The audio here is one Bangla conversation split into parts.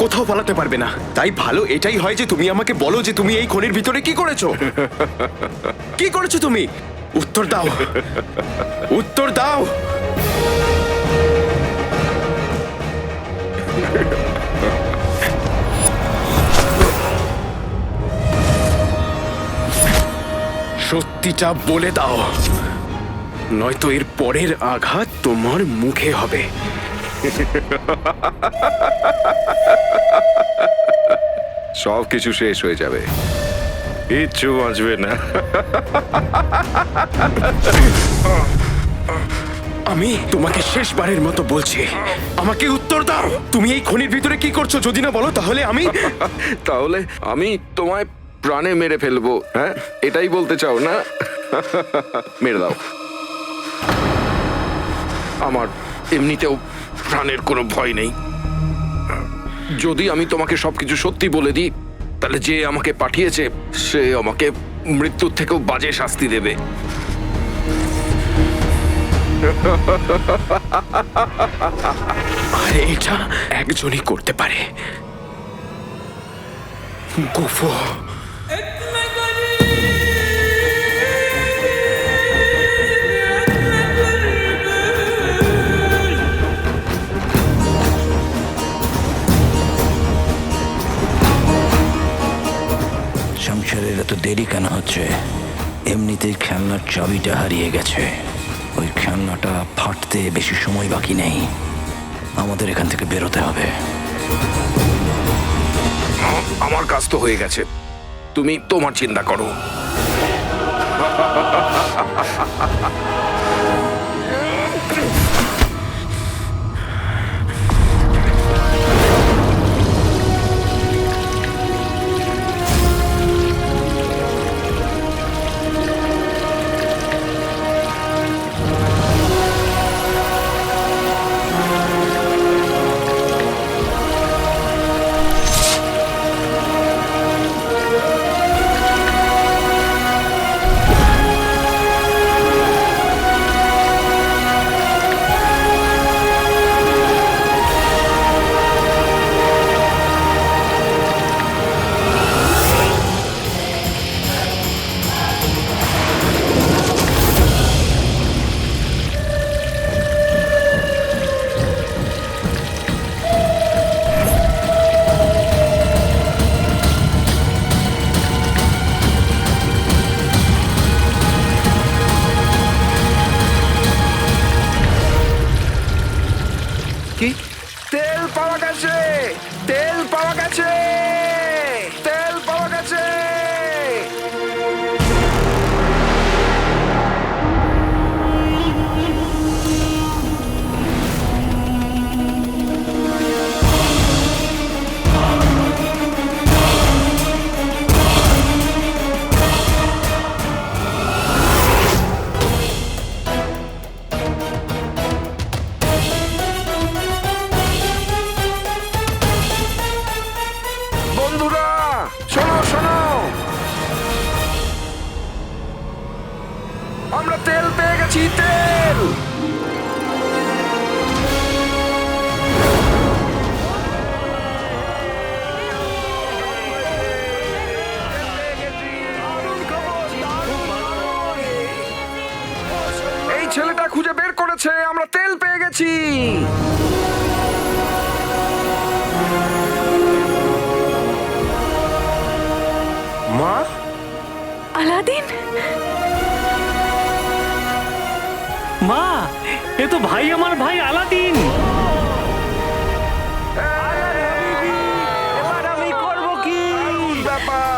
কোথাও পালাতে পারবে না। তাই ভালো এটাই হয় যে তুমি আমাকে বলো যে তুমি এই খনির ভিতরে কি করেছো। কি করেছো তুমি? উত্তর দাও, উত্তর দাও। সত্যিটা বলে দাও, নয়তো এর পরের আঘাত তোমার মুখে হবে। সবকিছু শেষ হয়ে যাবে, কিচ্ছু বাঁচবে না। আমি তোমাকে শেষবারের মতো বলছি, আমাকে উত্তর দাও। তুমি এই খনির ভিতরে কি করছো? যদি না বলো তাহলে তাহলে আমি তোমায় প্রাণে মেরে ফেলবো, হ্যাঁ? এটাই বলতে চাও না? মেরে দাও। আমার এমনিতেও প্রাণের কোনো ভয় নেই। যদি আমি তোমাকে সবকিছু সত্যি বলে দিই, তাহলে যে আমাকে পাঠিয়েছে সে আমাকে মৃত্যুর থেকেও বাজে শাস্তি দেবে। আর এটা একজনই করতে পারে, গুফো। সংসারের এত দেরি কেন হচ্ছে? এমনিতেই খেলনার চাবিটা হারিয়ে গেছে। ওই খেলনাটা ফাটতে বেশি সময় বাকি নেই। আমাদের এখান থেকে বেরোতে হবে। আমার কাজ তো হয়ে গেছে, তুমি তোমার চিন্তা করো। কি? তেল পাওয়া গেছে! তেল পাওয়া গেছে! তেল পাওয়া গেছে! বন্ধুরা, শোনো শোনো, আমরা তেল পেয়ে গেছি, তেল! এই ছেলেটা খুঁজে বের করেছে, আমরা তেল পেয়ে গেছি। মা, আলাদিন, মা, এ তো ভাই, আমার ভাই আলাদিন। এবার আমি করব কি? ব্যাপার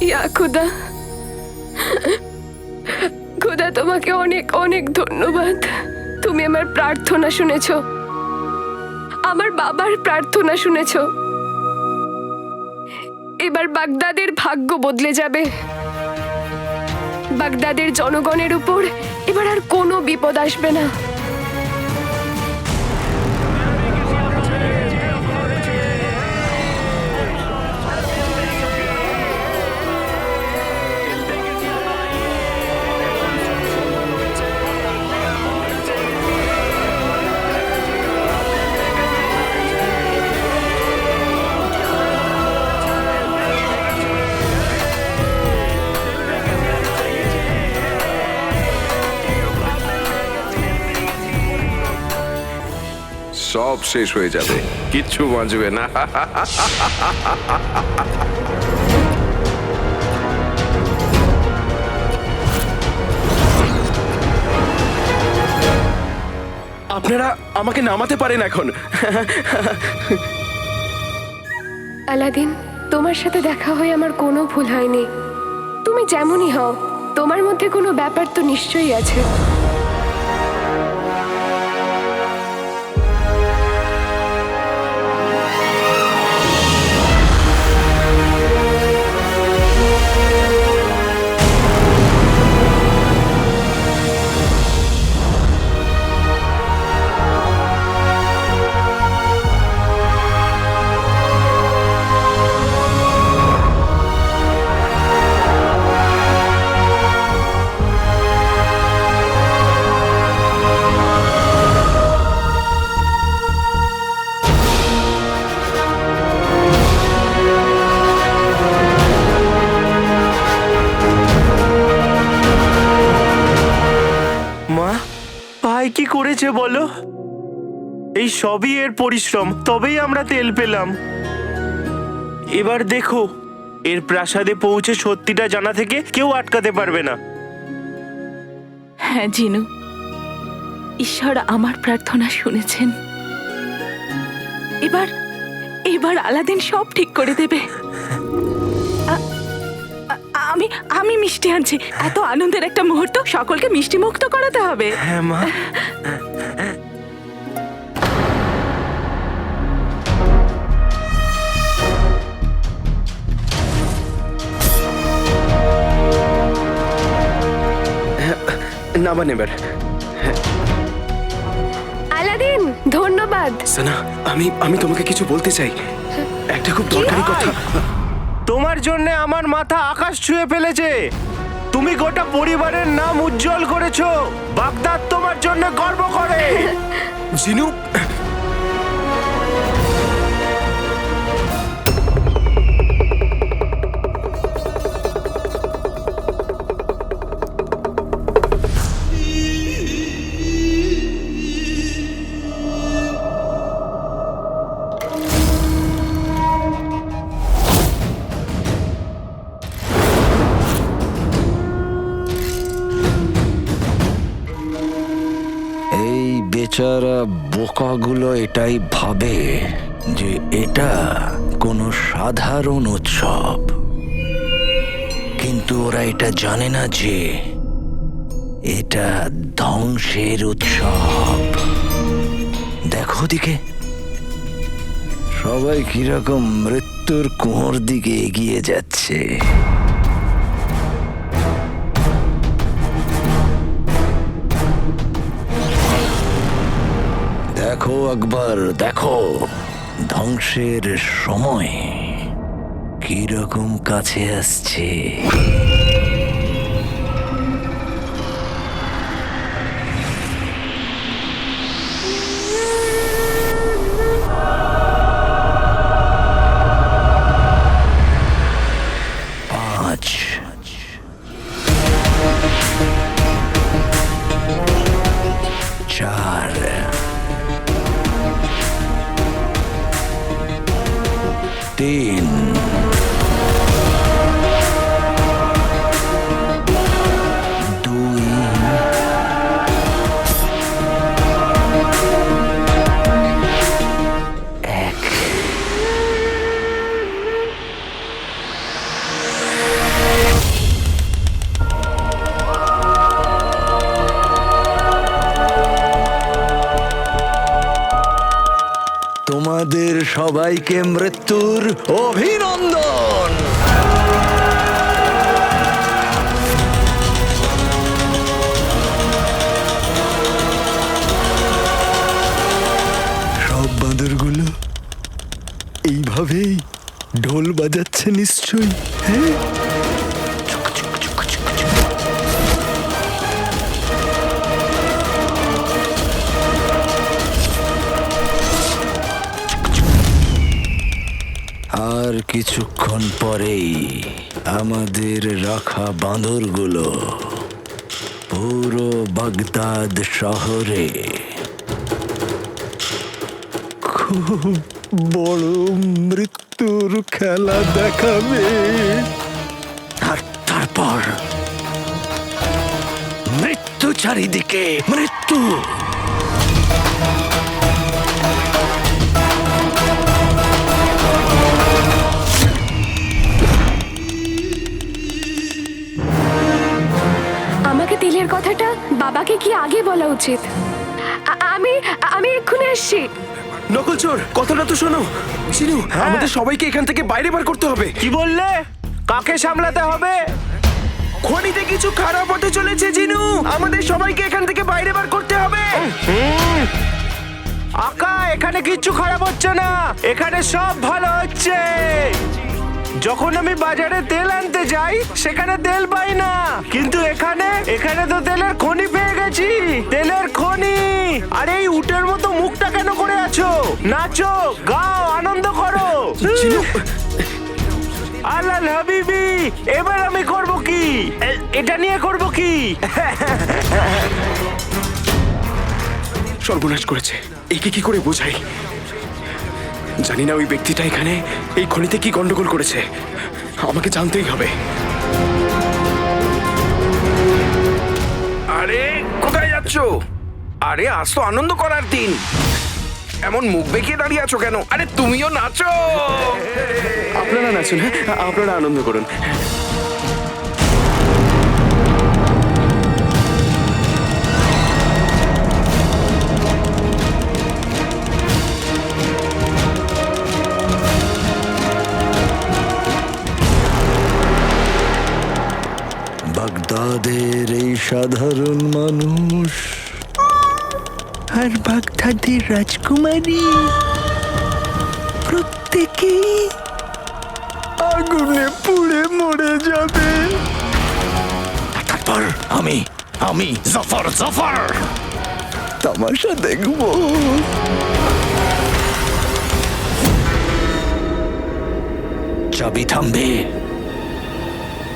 ইয়া খুদা, খুদা তোমাকে অনেক অনেক ধন্যবাদ। তুমি আমার প্রার্থনা শুনেছ, আমার বাবার প্রার্থনা শুনেছ। এবার বাগদাদের ভাগ্য বদলে যাবে। বাগদাদের জনগণের উপর এবার আর কোনো বিপদ আসবে না। সব শেষ হয়ে যাবে, কিচ্ছু বাঁচবে না। আপনারা আমাকে নামাতে পারেন এখন। আলাদিন, তোমার সাথে দেখা হয়ে আমার কোনো ভুল হয়নি। তুমি যেমনই হও, তোমার মধ্যে কোনো ব্যাপার তো নিশ্চয়ই আছে। মা, ভাই কি করেছে বলো? এই সবই এর পরিশ্রম, তবেই আমরা তেল পেলাম। এবার দেখো, এর প্রাসাদে পৌঁছে সত্যিটা জানা থেকে কেউ আটকাতে পারবে না। হ্যাঁ জিনু, ঈশ্বর আমার প্রার্থনা শুনেছেন। এবার এবার আলাদিন সব ঠিক করে দেবে। আমি আমি মিষ্টি আনছি। এত আনন্দের একটা মুহূর্ত, সকলকে মিষ্টি মুক্ত করাতে হবে। হ্যাঁ মা। নামান এবার। আলাদিন, ধন্যবাদ। সানা, আমি তোমাকে কিছু বলতে চাই, একটা খুব দরকারি কথা। তোমার জন্য আমার মাথা আকাশ ছুঁয়ে ফেলেছে। তুমি গোটা পরিবারের নাম উজ্জ্বল করেছো। বাগদাদ তোমার জন্য গর্ব করে। জিনু, এই বেচারা বোকাগুলো এটাই ভাবে যে এটা কোনো সাধারণ উৎসব, কিন্তু ওরা এটা জানে না যে এটা ধ্বংসের উৎসব। দেখো দিকে, সবাই কিরকম মৃত্যুর কুঁয়োর দিকে এগিয়ে যাচ্ছে। দেখো আকবর, দেখো ধ্বংসের সময় কিরকম কাছে আসছে। পাঁচ, চার, তিন, দুই, এক। সবাইকে মৃত্যুর অভিনন্দন। সব বাঁদরগুলো এইভাবেই ঢোল বাজাচ্ছে নিশ্চয়ই, হ্যাঁ? আর কিছুক্ষণ পরেই আমাদের রাখা বাঁদরগুলো পুরো বাগদাদ শহরে খুব বড় মৃত্যুর খেলা দেখাবে। আর তারপর মৃত্যু চারিদিকে, মৃত্যু। আমাকে তেলের কথাটা বাবাকে কি আগে বলা উচিত? আমি আমি এক্ষুনি আসছি। নকল চোর, কথাটা তো শোনো। চিনু, আমাদের সবাইকে এখান থেকে বাইরে বার করতে হবে। কি বললে? কাকে সামলাতে হবে? খনিতে কিছু খারাপ হতে চলেছে জিনু, আমাদের সবাইকে এখান থেকে বাইরে বার করতে হবে। আকা, এখানে কিচ্ছু খারাপ হচ্ছে না, এখানে সব ভালো হচ্ছে। যখন আমি বাজারে তেল আনতে যাই সেখানে তেল পাই না, কিন্তু এখানে তো তেলের খনি পেয়ে গেছি। তেলের খনি। আর এই উটের মতো মুখটা কেন করে আছো? নাচো, গাও, আনন্দ করো। আল্লাহ হাবিবি, এবার আমি করব কি? এটা নিয়ে করব কি? সর্বনাশ করেছে, একে কি করে বোঝাই? জানি না ওই ব্যক্তিটা এখানে এই খনিতে কি গন্ডগোল করেছে, আমাকে জানতেই হবে। আরে কোথায় যাচ্ছো? আরে আজ তো আনন্দ করার দিন, এমন মুখ বেঁকিয়ে দাঁড়িয়ে আছো কেন? আরে তুমিও নাচো। আপনারা নাচুন, হ্যাঁ, আপনারা আনন্দ করুন। বাগদাদের এই সাধারণ মানুষ আর বাগদাদের রাজকুমারী প্রত্যেকেই আগুনে পুড়ে মরে যাবে। তারপর আমি জফর তামাশা দেখব। চাবি থামবে,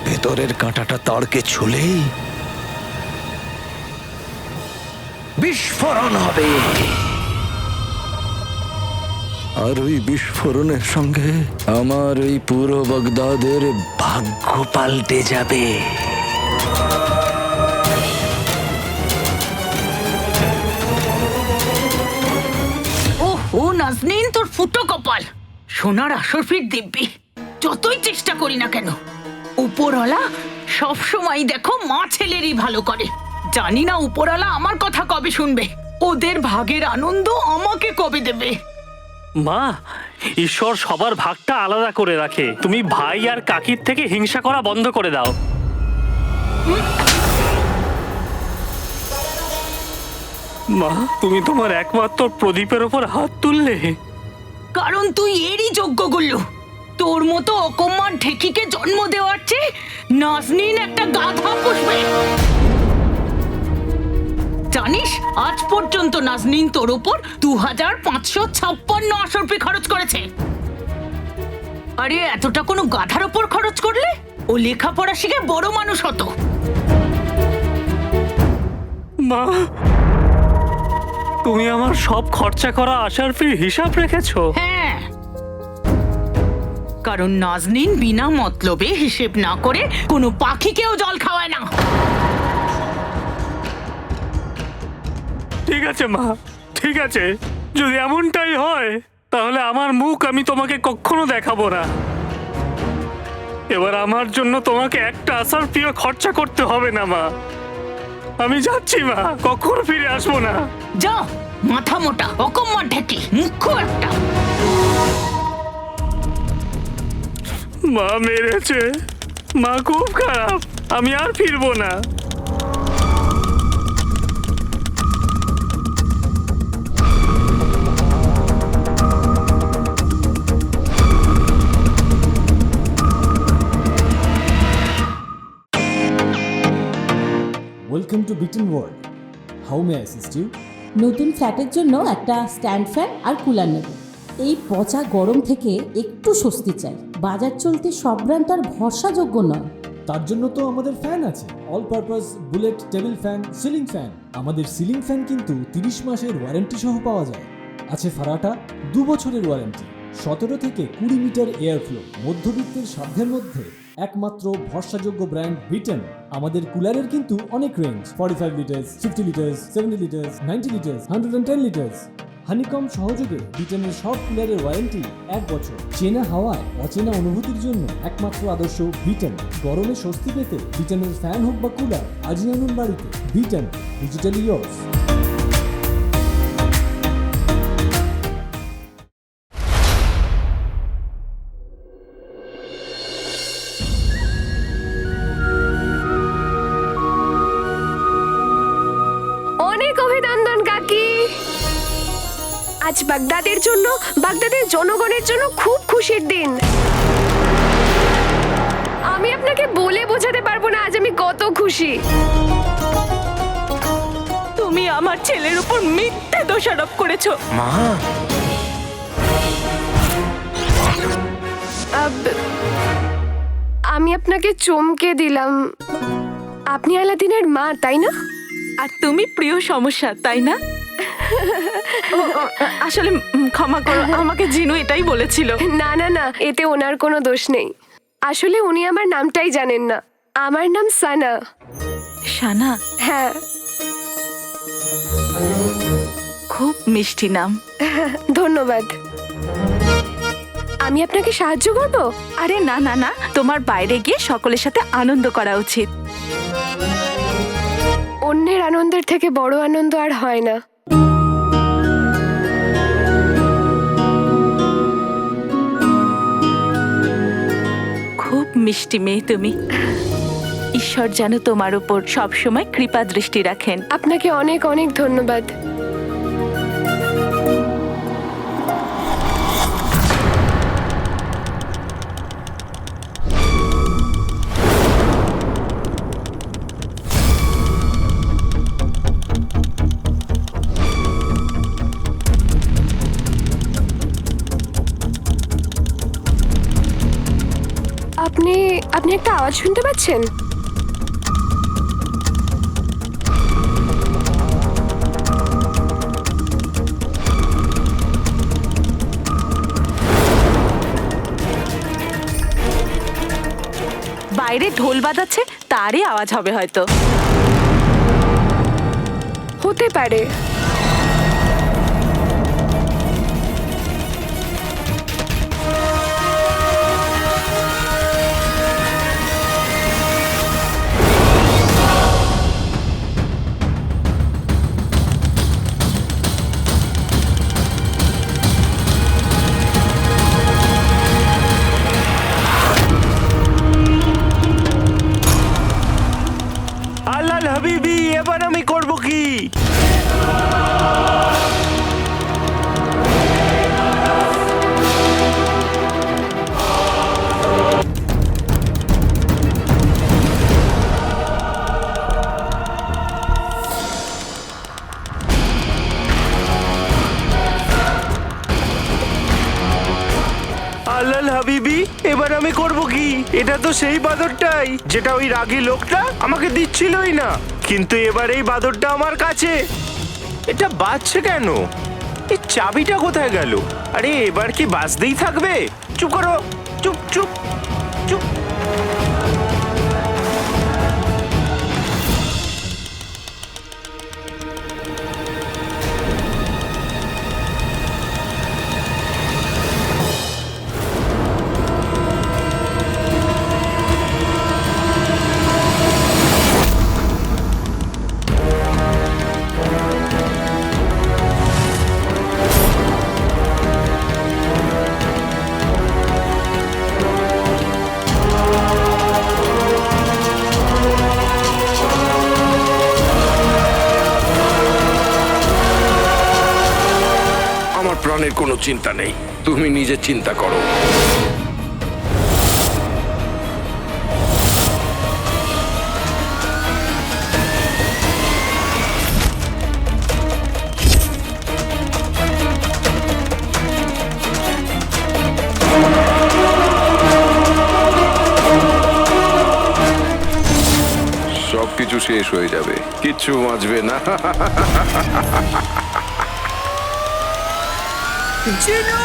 ভেতরের কাঁটাটা তাড়কে ছুলেই বিস্ফোরণ হবে, আর ওই বিস্ফোরণের সঙ্গে আমার এই পুরো বাগদাদের ভাগ্য পাল্টে যাবে। ও নাজনীন, তোর ফুটো কপাল। সোনার আসরফির দিব্যি, যতই চেষ্টা করি না কেন উপরওয়ালা সব সময় দেখো মা ছেলেরই ভালো করে। জানি না উপরওয়ালা আমার কথা কবে শুনবে, ওদের ভাগের আনন্দ আমাকে কবে দেবে। মা, ঈশ্বর সবার ভাগটা আলাদা করে রাখে। তুমি ভাই আর কাকির থেকে হিংসা করা বন্ধ করে দাও। মা, তুমি তোমার একমাত্র প্রদীপের ওপর হাত তুললে কারণ তুই এরই যোগ্য গুল্লু। তোর মতো অকম্মার ঢেকিকে জন্ম দেওয়ার চেয়ে নাজনীন একটা গাধা পুষবে। জানিস, আজ পর্যন্ত নাজনীন তোর উপর 2556 আসরপি খরচ করেছে। আরে এতটা কোনো গাধার ওপর খরচ করলে ও লেখাপড়া শিখে বড় মানুষ হতো। মা, তুমি আমার সব খরচা করা আশারফির হিসাব রেখেছো? হ্যাঁ, কারণ নাজনীন বিনা মতলবে হিসেব না করে কোনো পাখিকেও জল খাওয়ায় না। ঠিক আছে মা, ঠিক আছে। যদি এমনটাই হয় তাহলে আমার মুখ আমি তোমাকে কখনো দেখাবো না। এবার আমার জন্য তোমাকে একটা আশারফিও খরচা করতে হবে না মা। আমি যাচ্ছি মা, কখনো ফিরে আসবো না। যাও, মাথা মোটা অকম্মার ঢেকি, মুখ্য একটা। মা মেরেছে, মা খুব খারাপ, আমি আর ফিরবো না। Welcome to Beaten World. How may I assist you? নতুন ফ্ল্যাটের জন্য একটা স্ট্যান্ড ফ্যান আর কুলার নেব। এই পচা গরম থেকে একটু স্বস্তি চাই। বাজার চলতে সব ব্র্যান্ড আর ভরসাযোগ্য নয়। তার জন্য তো আমাদের ফ্যান আছে, all purpose bullet table fan, ceiling fan. আমাদের সিলিং ফ্যান কিন্তু 30 মাসের ওয়ারেন্টি সহ পাওয়া যায়। আছে ফারাটা 2 বছরের ওয়ারেন্টি, 17 থেকে 20 মিটার এয়ার ফ্লো, মধ্যবিত্তের সাধ্যের মধ্যে একমাত্র ভরসাযোগ্য ব্র্যান্ড বিটেন। আমাদের কুলারের কিন্তু অনেক range, 45 litres, 50 litres, 70 litres, 90 litres, 110 litres. Honeycomb সহযোগে বিটেনের সব কুলারের ওয়ারেন্টি 1 বছর। চেনা হাওয়ায় অচেনা অনুভূতির জন্য একমাত্র আদর্শ বিটেন। গরমে স্বস্তি পেতে বিটেনের ফ্যান হোক বা কুলার, আজই আনুন বাড়িতে। Beaten, digitally years. অনেক অভিনন্দন কাকি। আজ বাগদাদের জন্য, বাগদাদের জনগণের জন্য খুব খুশির দিন। আমি আপনাকে বলে বোঝাতে পারবো না আজ আমি কত খুশি। তুমি আমার ছেলের উপর মিথ্যে দোষারোপ করেছো। মা, আমি আপনাকে চমকে দিলাম। আপনি আলাদিনের মা, তাই না? আর তুমি প্রিয় সমস্যা, তাই না? আসলে ক্ষমা করো, আমাকে জিনু এটাই বলেছিল। না না না, এতে ওনার কোনো দোষ নেই। আসলে উনি আমার নামটাই জানেন না। আমার নাম সানা। শানা, হ্যাঁ। খুব মিষ্টি নাম। ধন্যবাদ। আমি আপনাকে সাহায্য করব? আরে না না না, তোমার বাইরে গিয়ে সকলের সাথে আনন্দ করা উচিত। অন্যের আনন্দের থেকে বড় আনন্দ আর হয় না। খুব মিষ্টি মেয়ে তুমি। ঈশ্বর যেন তোমার উপর সবসময় কৃপা দৃষ্টি রাখেন। আপনাকে অনেক অনেক ধন্যবাদ। আপনি আপনি একটা আওয়াজ শুনতে পাচ্ছেন? বাইরে ঢোল বাজাচ্ছে, তারই আওয়াজ হবে হয়তো। হতে পারে। আল্লাহ হাবিবি, এবার আমি করব কি? আল্লাহ হাবিবি, এবার আমি করব কি? এটা তো সেই বাদরটাই যেটা ওই রাগী লোকটা আমাকে দিচ্ছিলই না, কিন্তু এবার এই বাদরটা আমার কাছে। এটা বাজছে কেন? এই চাবিটা কোথায় গেল? আরে এবার কি বাজতেই থাকবে? চুপ করো, চুপ চুপ চুপ। প্রাণের কোনো চিন্তা নেই, তুমি নিজের চিন্তা করো। সবকিছু শেষ হয়ে যাবে, কিচ্ছু বাঁচবে না। জিনু!